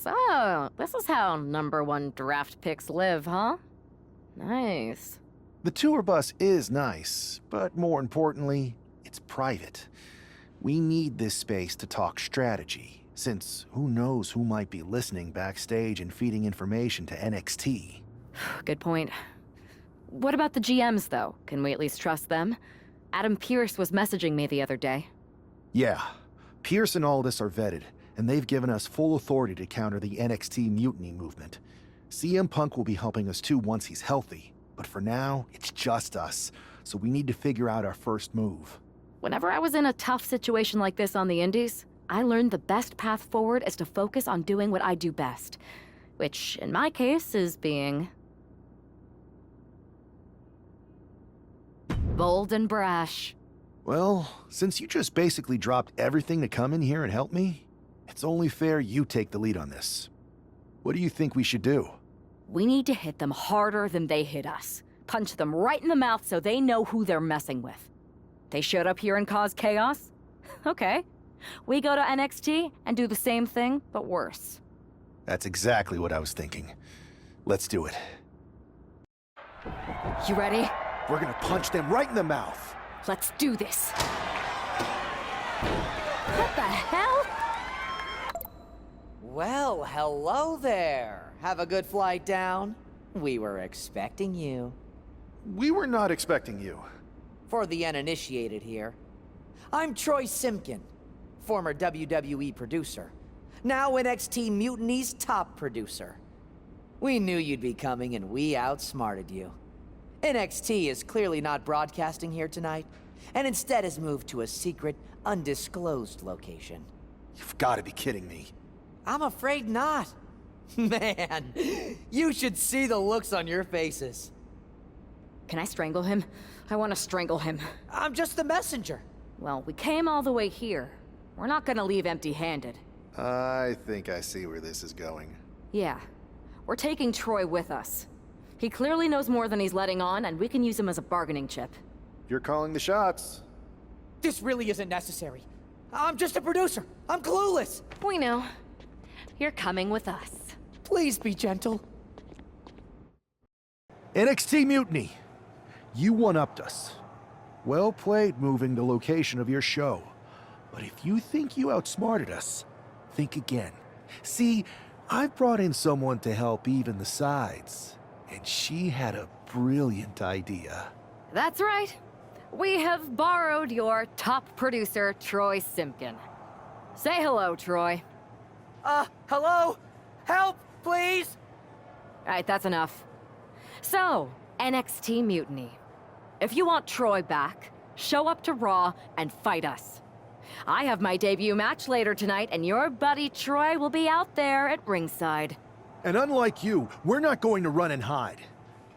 So, this is how #1 draft picks live, huh? Nice. The tour bus is nice, but more importantly, it's private. We need this space to talk strategy, since who knows who might be listening backstage and feeding information to NXT. Good point. What about the GMs, though? Can we at least trust them? Adam Pearce was messaging me the other day. Yeah, Pierce and Aldis are vetted, and they've given us full authority to counter the NXT mutiny movement. CM Punk will be helping us too once he's healthy, but for now, it's just us, so we need to figure out our first move. Whenever I was in a tough situation like this on the Indies, I learned the best path forward is to focus on doing what I do best, which, in my case, is being bold and brash. Well, since you just basically dropped everything to come in here and help me, it's only fair you take the lead on this. What do you think we should do? We need to hit them harder than they hit us. Punch them right in the mouth so they know who they're messing with. They showed up here and caused chaos? Okay. We go to NXT and do the same thing, but worse. That's exactly what I was thinking. Let's do it. You ready? We're gonna punch them right in the mouth. Let's do this. What the hell? Well, hello there. Have a good flight down. We were expecting you. We were not expecting you. For the uninitiated here, I'm Troy Simkin, former WWE producer, now NXT Mutiny's top producer. We knew you'd be coming and we outsmarted you. NXT is clearly not broadcasting here tonight, and instead has moved to a secret, undisclosed location. You've got to be kidding me. I'm afraid not. Man, you should see the looks on your faces. Can I strangle him? I want to strangle him. I'm just the messenger. Well, we came all the way here. We're not gonna leave empty-handed. I think I see where this is going. Yeah. We're taking Troy with us. He clearly knows more than he's letting on, and we can use him as a bargaining chip. You're calling the shots. This really isn't necessary. I'm just a producer. I'm clueless. We know. You're coming with us. Please be gentle. NXT Mutiny. You one-upped us. Well played moving the location of your show. But if you think you outsmarted us, think again. See, I've brought in someone to help even the sides, and she had a brilliant idea. That's right. We have borrowed your top producer, Troy Simkin. Say hello, Troy. Hello? Help, please? All right, that's enough. So, NXT Mutiny. If you want Troy back, show up to Raw and fight us. I have my debut match later tonight, and your buddy Troy will be out there at ringside. And unlike you, we're not going to run and hide.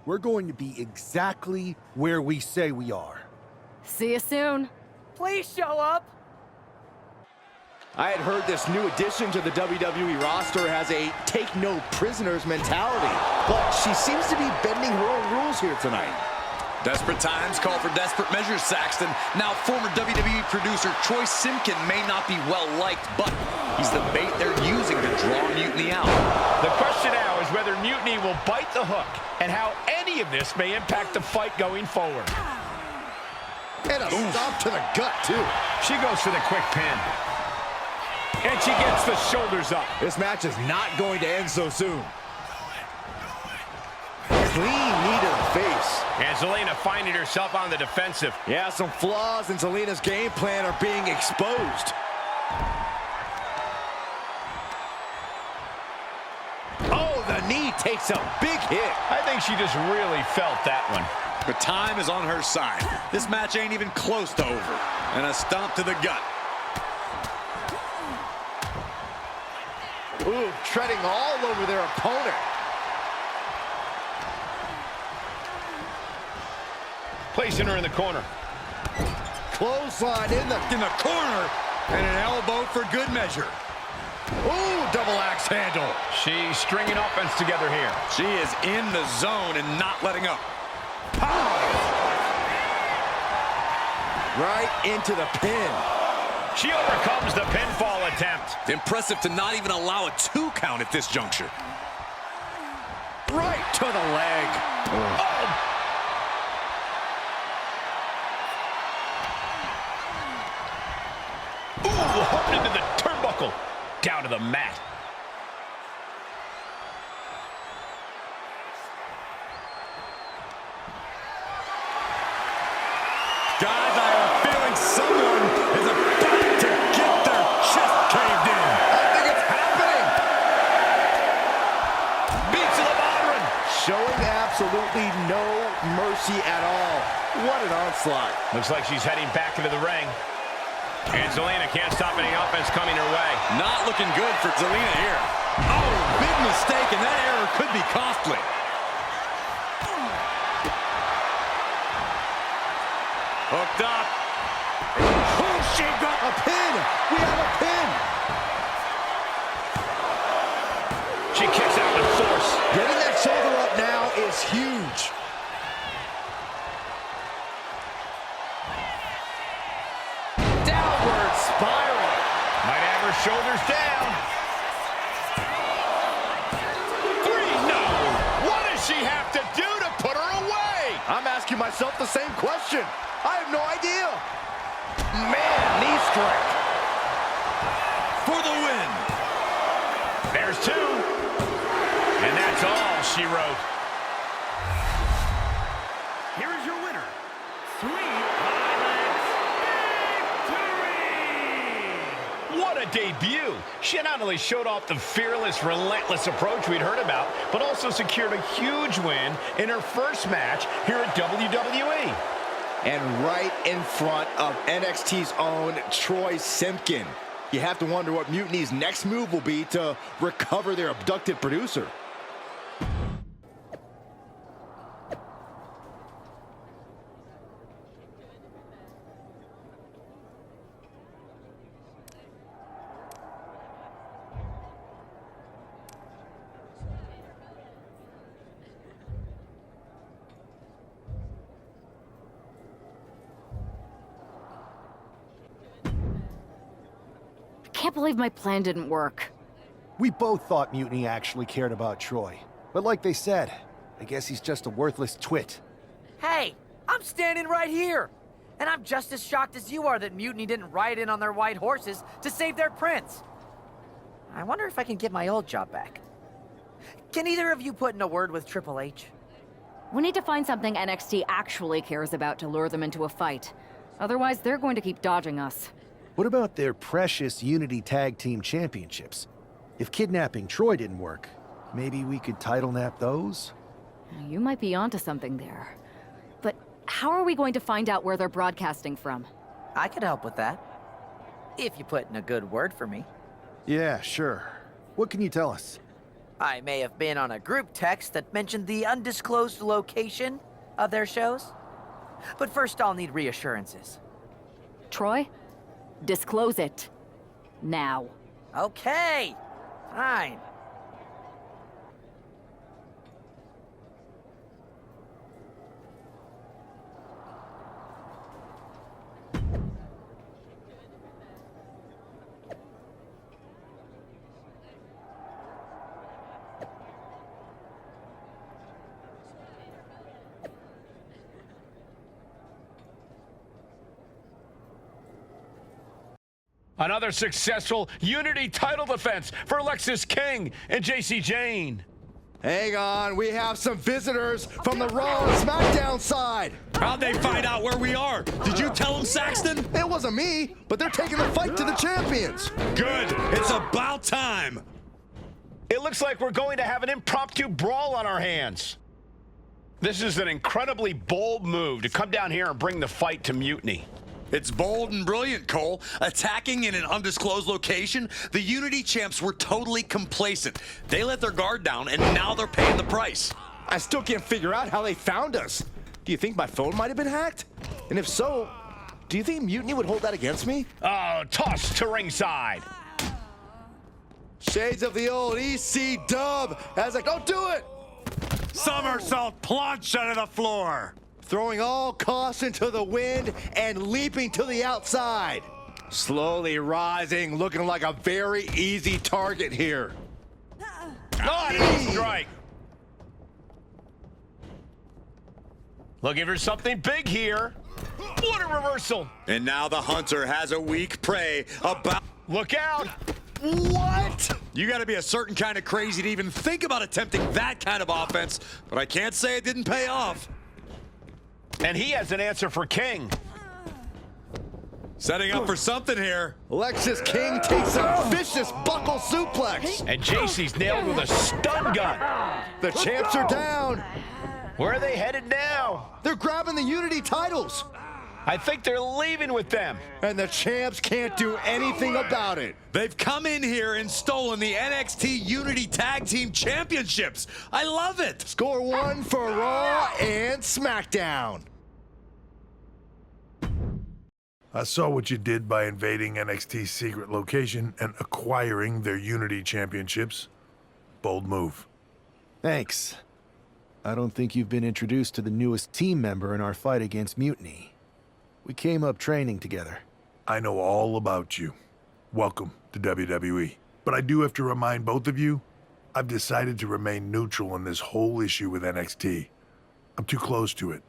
We're going to be exactly where we say we are. See you soon. Please show up. I had heard this new addition to the WWE roster has a take-no-prisoners mentality, but she seems to be bending her own rules here tonight. Desperate times call for desperate measures, Saxton. Now, former WWE producer Troy Simkin may not be well-liked, but he's the bait they're using to draw Mutiny out. The question now is whether Mutiny will bite the hook and how any of this may impact the fight going forward. And a stomp to the gut, too. She goes for the quick pin. And she gets the shoulders up. This match is not going to end so soon. Clean knee to the face. And Zelina finding herself on the defensive. Yeah, some flaws in Zelina's game plan are being exposed. Oh, the knee takes a big hit. I think she just really felt that one. But time is on her side. This match ain't even close to over. And a stomp to the gut. Ooh, treading all over their opponent. Placing her in the corner. Clothesline in the corner. And an elbow for good measure. Ooh, double axe handle. She's stringing offense together here. She is in the zone and not letting up. Pow! Right into the pin. She overcomes the pinfall attempt. Impressive to not even allow a 2 count at this juncture. Right to the leg. Oh. Ooh, hooked into the turnbuckle. Down to the mat. Guys, I have a feeling someone is about to get their chest caved in. I think it's happening. Beats the Modern. Showing absolutely no mercy at all. What an onslaught. Looks like she's heading back into the ring. And Zelina can't stop any offense coming her way. Not looking good for Zelina here. Oh, big mistake, and that error could be costly. Hooked up. Oh, she got a pin. We have a pin. She kicks out with force. Getting that shoulder up now is huge. Downward spiral. Might have her shoulders down. 3, no. What does she have to do to put her away? I'm asking myself the same question. I have no idea. Man, knee strike. For the win. There's 2. And that's all she wrote. Here is your winner, 3 Violence Victory! What a debut. She not only showed off the fearless, relentless approach we'd heard about, but also secured a huge win in her first match here at WWE. And right in front of NXT's own Troy Simpkin. You have to wonder what Mutiny's next move will be to recover their abducted producer. I can't believe my plan didn't work. We both thought Mutiny actually cared about Troy. But like they said, I guess he's just a worthless twit. Hey, I'm standing right here. And I'm just as shocked as you are that Mutiny didn't ride in on their white horses to save their prince. I wonder if I can get my old job back. Can either of you put in a word with Triple H? We need to find something NXT actually cares about to lure them into a fight. Otherwise, they're going to keep dodging us. What about their precious Unity Tag Team Championships? If kidnapping Troy didn't work, maybe we could title nap those? You might be onto something there. But how are we going to find out where they're broadcasting from? I could help with that. If you put in a good word for me. Yeah, sure. What can you tell us? I may have been on a group text that mentioned the undisclosed location of their shows. But first I'll need reassurances. Troy? Disclose it. Now. Okay, fine. Another successful Unity title defense for Lexis King and JC Jane. Hang on, we have some visitors from the Raw and SmackDown side. How'd they find out where we are? Did you tell them, Saxton? It wasn't me, but they're taking the fight to the champions. Good. It's about time. It looks like we're going to have an impromptu brawl on our hands. This is an incredibly bold move to come down here and bring the fight to Mutiny. It's bold and brilliant, Cole. Attacking in an undisclosed location, the Unity champs were totally complacent. They let their guard down, and now they're paying the price. I still can't figure out how they found us. Do you think my phone might have been hacked? And if so, do you think Mutiny would hold that against me? Oh, tossed to ringside. Shades of the old EC dub. As like, don't do it! Somersault plunge onto the floor. Throwing all caution to the wind and leaping to the outside. Slowly rising, looking like a very easy target here. Oh, nice strike. Looking for something big here. What a reversal. And now the hunter has a weak prey about... Look out. What? You got to be a certain kind of crazy to even think about attempting that kind of offense, but I can't say it didn't pay off. And he has an answer for King. Setting up for something here. Lexis King takes a vicious buckle suplex. And JC's nailed with a stun gun. The champs are down. Where are they headed now? They're grabbing the Unity titles. I think they're leaving with them. And the champs can't do anything about it. They've come in here and stolen the NXT Unity Tag Team Championships. I love it. Score one for Raw and SmackDown. I saw what you did by invading NXT's secret location and acquiring their Unity Championships. Bold move. Thanks. I don't think you've been introduced to the newest team member in our fight against Mutiny. We came up training together. I know all about you. Welcome to WWE. But I do have to remind both of you, I've decided to remain neutral in this whole issue with NXT. I'm too close to it,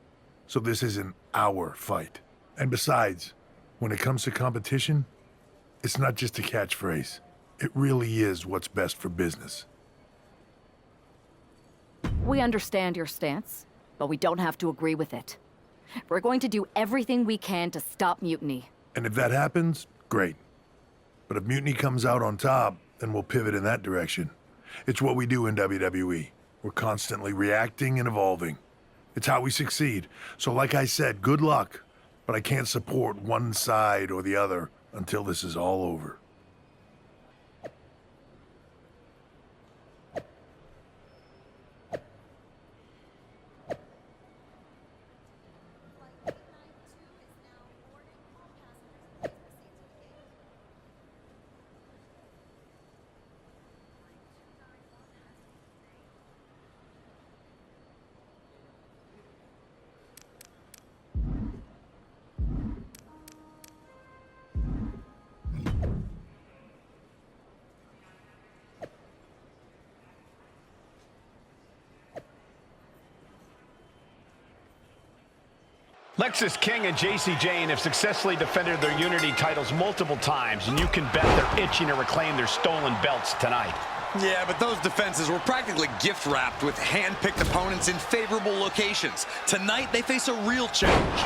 so this isn't our fight. And besides, when it comes to competition, it's not just a catchphrase. It really is what's best for business. We understand your stance, but we don't have to agree with it. We're going to do everything we can to stop Mutiny. And if that happens, great. But if Mutiny comes out on top, then we'll pivot in that direction. It's what we do in WWE. We're constantly reacting and evolving. It's how we succeed. So like I said, good luck. But I can't support one side or the other until this is all over. Lexis King and JC Jane have successfully defended their Unity titles multiple times, and you can bet they're itching to reclaim their stolen belts tonight. Yeah, but those defenses were practically gift-wrapped with hand-picked opponents in favorable locations. Tonight, they face a real challenge.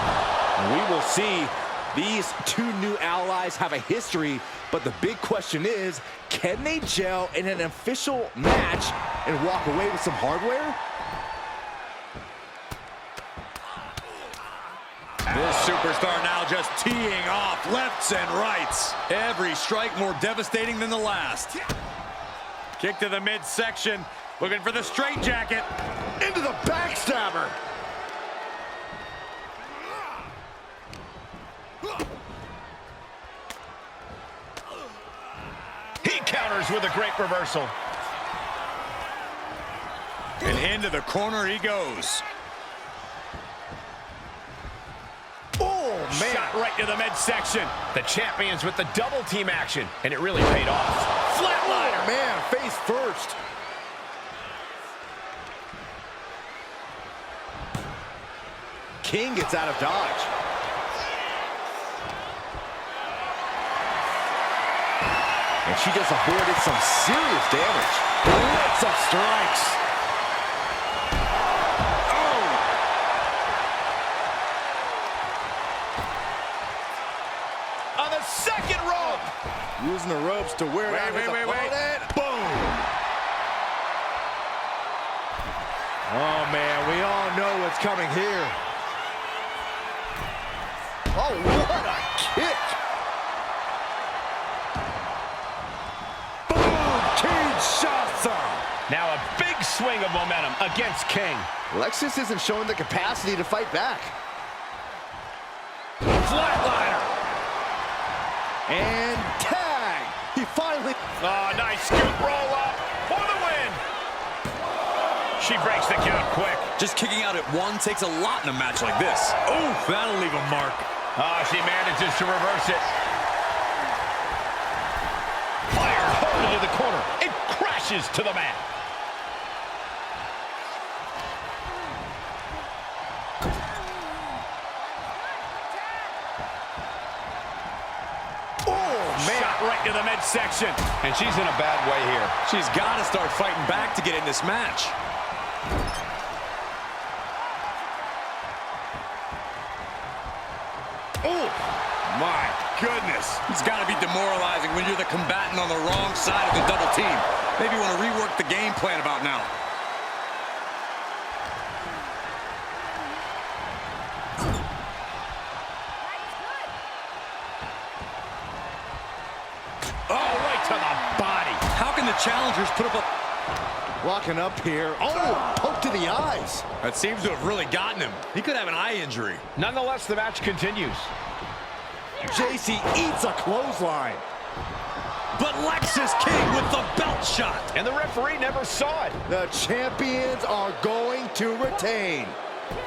We will see. These two new allies have a history, but the big question is, can they gel in an official match and walk away with some hardware? This superstar now just teeing off lefts and rights. Every strike more devastating than the last. Kick to the midsection, looking for the straitjacket. Into the backstabber. He counters with a great reversal. And into the corner he goes. Oh, man. Shot right to the midsection. The champions with the double team action, and it really paid off. Flatliner. Oh, man, face first. King gets out of dodge. And she just avoided some serious damage. Lots of strikes. Second rope. Using the ropes to wear down his opponent. Boom. Oh, man, we all know what's coming here. Oh, what a kick. Boom, Kinshasa. Now a big swing of momentum against King. Lexis isn't showing the capacity to fight back. Flatliner. And tag! He finally... Oh, nice scoop roll up for the win. She breaks the count quick. Just kicking out at one takes a lot in a match like this. Ooh, that'll leave a mark. Oh, she manages to reverse it. crashes to the mat. Shot right to the midsection. And she's in a bad way here. She's got to start fighting back to get in this match. Oh, my goodness. It's got to be demoralizing when you're the combatant on the wrong side of the double team. Maybe you want to rework the game plan about now. Oh, right to the body. How can the challengers put up a... Locking up here. Oh, poke to the eyes. That seems to have really gotten him. He could have an eye injury. Nonetheless, the match continues. JC eats a clothesline. But Lex is king with the belt shot. And the referee never saw it. The champions are going to retain.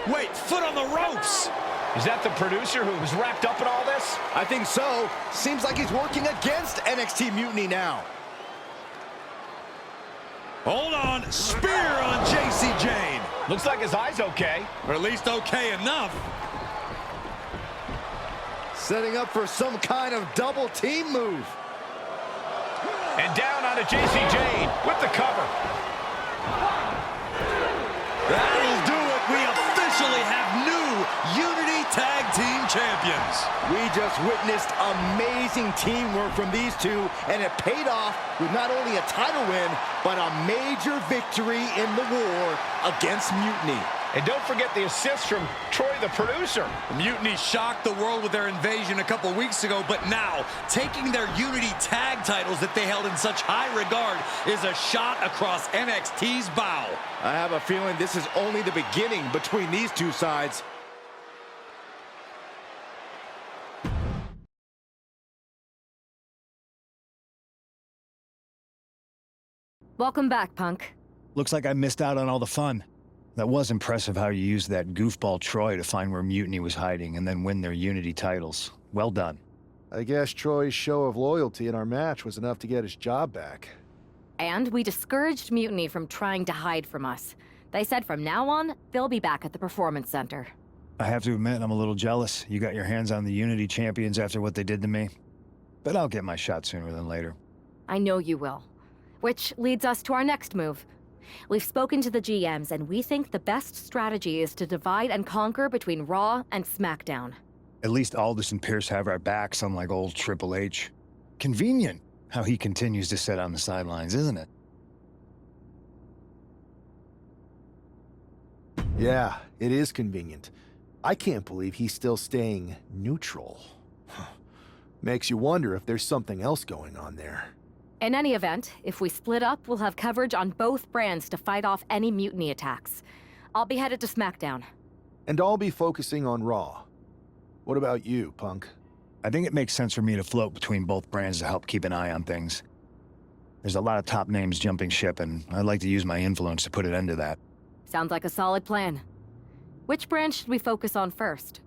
Wait, foot on the ropes. Is that the producer who's wrapped up in all this? I think so. Seems like he's working against NXT Mutiny now. Hold on. Spear on JC Jane. Looks like his eye's okay. Or at least okay enough. Setting up for some kind of double team move. And down onto JC Jane with the cover. That'll do it. We officially have new Unity Tag Team Champions. We just witnessed amazing teamwork from these two, and it paid off with not only a title win, but a major victory in the war against Mutiny. And don't forget the assist from Troy, the producer. Mutiny shocked the world with their invasion a couple weeks ago, but now, taking their Unity Tag titles that they held in such high regard is a shot across NXT's bow. I have a feeling this is only the beginning between these two sides. Welcome back, Punk. Looks like I missed out on all the fun. That was impressive how you used that goofball Troy to find where Mutiny was hiding and then win their Unity titles. Well done. I guess Troy's show of loyalty in our match was enough to get his job back. And we discouraged Mutiny from trying to hide from us. They said from now on, they'll be back at the Performance Center. I have to admit, I'm a little jealous. You got your hands on the Unity champions after what they did to me. But I'll get my shot sooner than later. I know you will. Which leads us to our next move. We've spoken to the GMs, and we think the best strategy is to divide and conquer between Raw and SmackDown. At least Aldous and Pierce have our backs, unlike old Triple H. Convenient how he continues to sit on the sidelines, isn't it? Yeah, it is convenient. I can't believe he's still staying neutral. Makes you wonder if there's something else going on there. In any event, if we split up, we'll have coverage on both brands to fight off any Mutiny attacks. I'll be headed to SmackDown. And I'll be focusing on Raw. What about you, Punk? I think it makes sense for me to float between both brands to help keep an eye on things. There's a lot of top names jumping ship, and I'd like to use my influence to put an end to that. Sounds like a solid plan. Which brand should we focus on first?